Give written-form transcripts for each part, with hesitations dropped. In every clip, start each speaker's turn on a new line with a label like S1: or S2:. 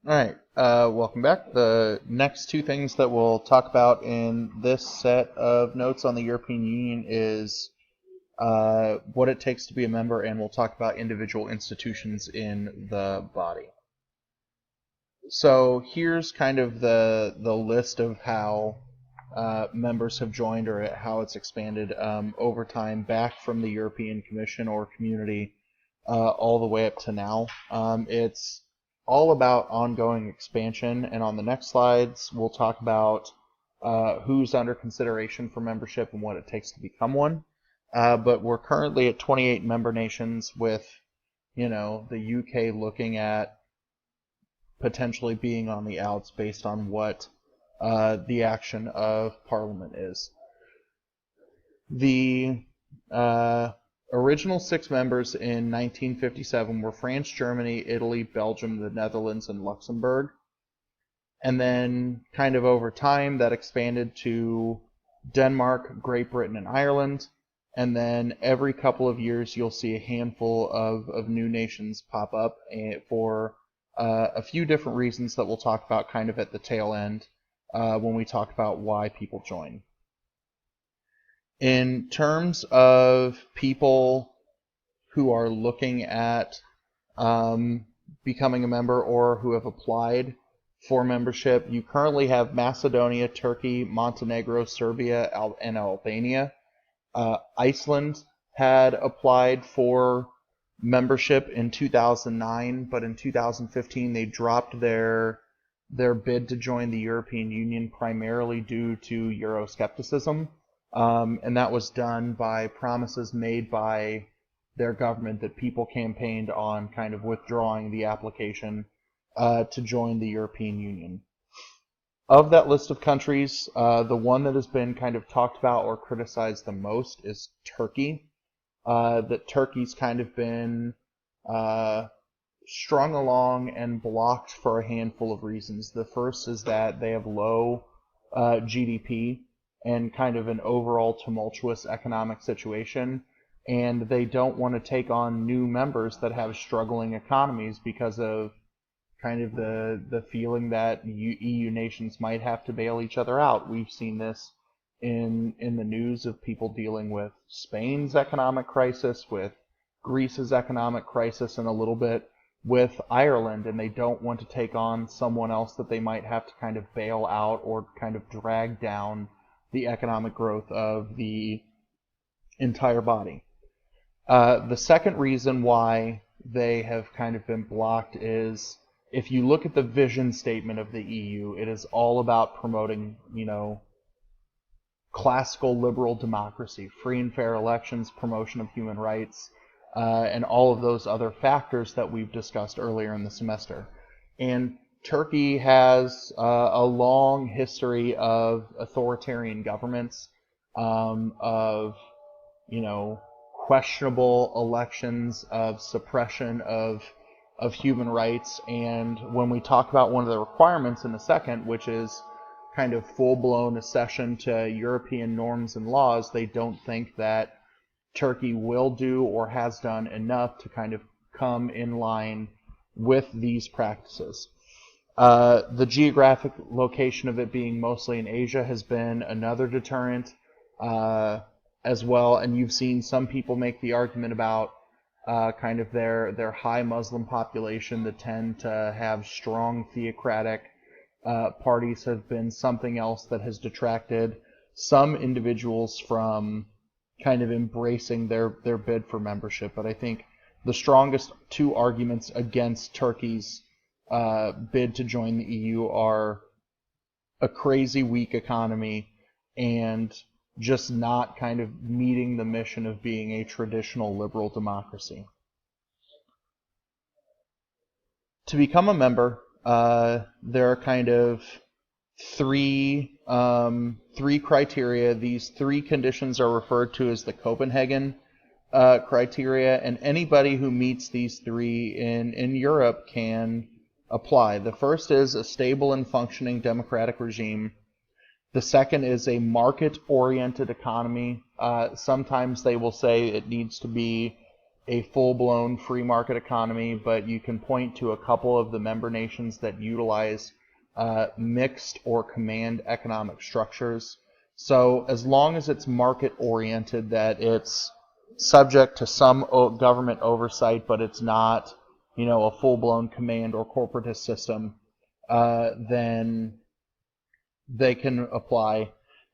S1: All right, welcome back. The next two things that we'll talk about in this set of notes on the European Union is what it takes to be a member, and we'll talk about individual institutions in the body. So here's kind of the list of how members have joined or how it's expanded over time, back from the European Commission or Community all the way up to now. It's all about ongoing expansion, and on the next slides we'll talk about who's under consideration for membership and what it takes to become one. But we're currently at 28 member nations, with the UK looking at potentially being on the outs based on what the action of Parliament is. The original 6 members in 1957 were France, Germany, Italy, Belgium, the Netherlands, and Luxembourg. And then kind of over time that expanded to Denmark, Great Britain, and Ireland. And then every couple of years you'll see a handful of new nations pop up for a few different reasons that we'll talk about kind of at the tail end when we talk about why people join. In terms of people who are looking at becoming a member or who have applied for membership, you currently have Macedonia, Turkey, Montenegro, Serbia, and Albania. Iceland had applied for membership in 2009, but in 2015 they dropped their bid to join the European Union primarily due to Euroscepticism. And that was done by promises made by their government that people campaigned on kind of withdrawing the application to join the European Union. Of that list of countries, the one that has been kind of talked about or criticized the most is Turkey. That Turkey's kind of been strung along and blocked for a handful of reasons. The first is that they have low GDP and kind of an overall tumultuous economic situation, and they don't want to take on new members that have struggling economies because of kind of the feeling that EU nations might have to bail each other out. We've seen this in the news of people dealing with Spain's economic crisis, with Greece's economic crisis, and a little bit with Ireland, and they don't want to take on someone else that they might have to kind of bail out or kind of drag down the economic growth of the entire body. The second reason why they have kind of been blocked is, if you look at the vision statement of the EU, it is all about promoting, classical liberal democracy, free and fair elections, promotion of human rights, and all of those other factors that we've discussed earlier in the semester. And Turkey has a long history of authoritarian governments, of questionable elections, of suppression of human rights. And when we talk about one of the requirements in a second, which is kind of full-blown accession to European norms and laws, they don't think that Turkey will do or has done enough to kind of come in line with these practices. The geographic location of it being mostly in Asia has been another deterrent as well, and you've seen some people make the argument about kind of their high Muslim population that tend to have strong theocratic parties have been something else that has detracted some individuals from kind of embracing their bid for membership. But I think the strongest two arguments against Turkey's bid to join the EU are a crazy weak economy and just not kind of meeting the mission of being a traditional liberal democracy. To become a member, there are kind of three criteria. These 3 conditions are referred to as the Copenhagen criteria, and anybody who meets these 3 in Europe can apply. The first is a stable and functioning democratic regime. The second is a market-oriented economy. Sometimes they will say it needs to be a full-blown free market economy, but you can point to a couple of the member nations that utilize mixed or command economic structures. So as long as it's market-oriented, that it's subject to some government oversight, but it's not, a full-blown command or corporatist system, then they can apply.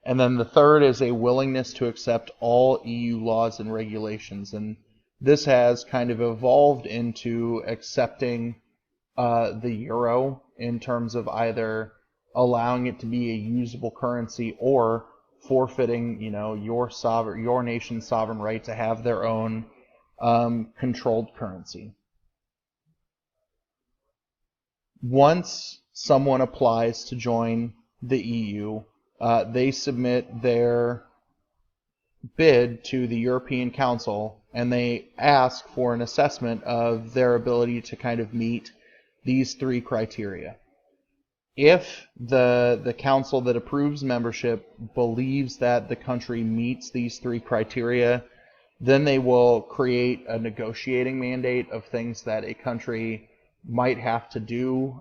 S1: And then the third is a willingness to accept all EU laws and regulations. And this has kind of evolved into accepting the euro in terms of either allowing it to be a usable currency or forfeiting, your nation's sovereign right to have their own controlled currency. Once someone applies to join the EU, they submit their bid to the European Council, and they ask for an assessment of their ability to kind of meet these three criteria. If the council that approves membership believes that the country meets these three criteria, then they will create a negotiating mandate of things that a country might have to do.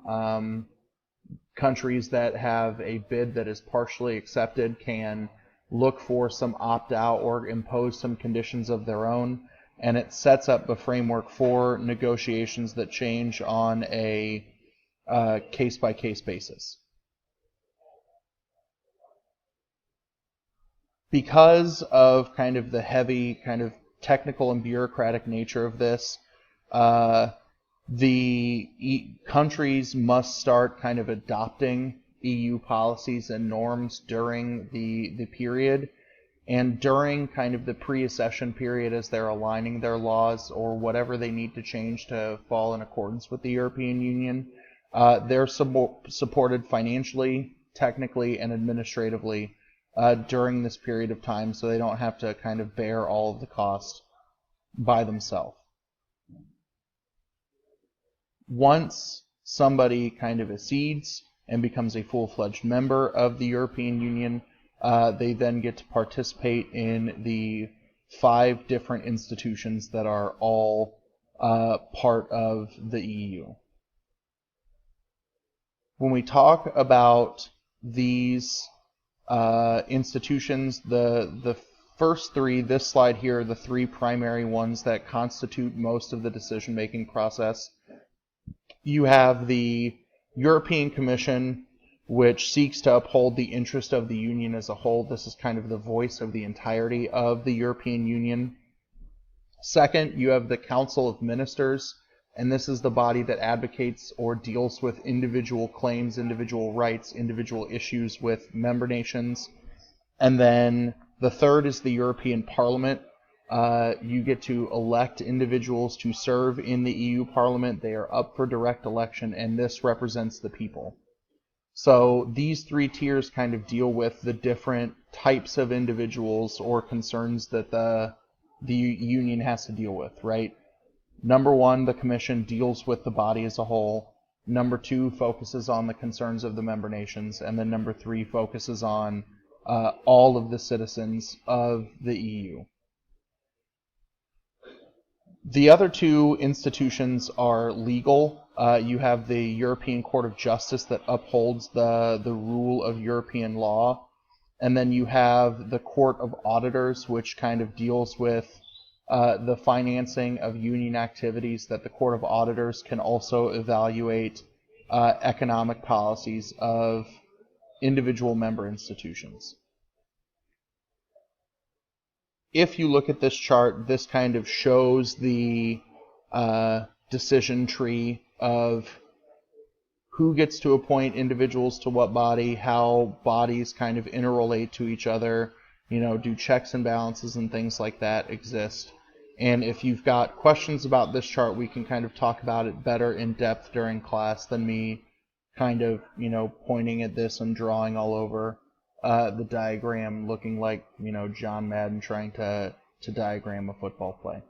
S1: Countries that have a bid that is partially accepted can look for some opt-out or impose some conditions of their own, and it sets up the framework for negotiations that change on a case-by-case basis. Because of kind of the heavy, kind of technical and bureaucratic nature of this, the countries must start kind of adopting EU policies and norms during the period, and during kind of the pre-accession period as they're aligning their laws or whatever they need to change to fall in accordance with the European Union, they're supported financially, technically, and administratively during this period of time, so they don't have to kind of bear all of the cost by themselves. Once somebody kind of accedes and becomes a full-fledged member of the European Union, they then get to participate in the 5 different institutions that are all part of the EU. When we talk about these institutions, the first 3, this slide here, are the 3 primary ones that constitute most of the decision-making process. You have the European Commission, which seeks to uphold the interest of the Union as a whole. This is kind of the voice of the entirety of the European Union. Second, you have the Council of Ministers, and this is the body that advocates or deals with individual claims, individual rights, individual issues with member nations. And then the third is the European Parliament. You get to elect individuals to serve in the EU Parliament. They are up for direct election, and this represents the people. So these 3 tiers kind of deal with the different types of individuals or concerns that the union has to deal with, right? Number 1, the Commission deals with the body as a whole. Number 2 focuses on the concerns of the member nations. And then number 3 focuses on all of the citizens of the EU. The other 2 institutions are legal. You have the European Court of Justice that upholds the rule of European law. And then you have the Court of Auditors, which kind of deals with the financing of union activities, that the Court of Auditors can also evaluate economic policies of individual member institutions. If you look at this chart, this kind of shows the decision tree of who gets to appoint individuals to what body, how bodies kind of interrelate to each other, do checks and balances and things like that exist. And if you've got questions about this chart, we can kind of talk about it better in depth during class than me kind of, pointing at this and drawing all over the diagram, looking like, John Madden trying to diagram a football play.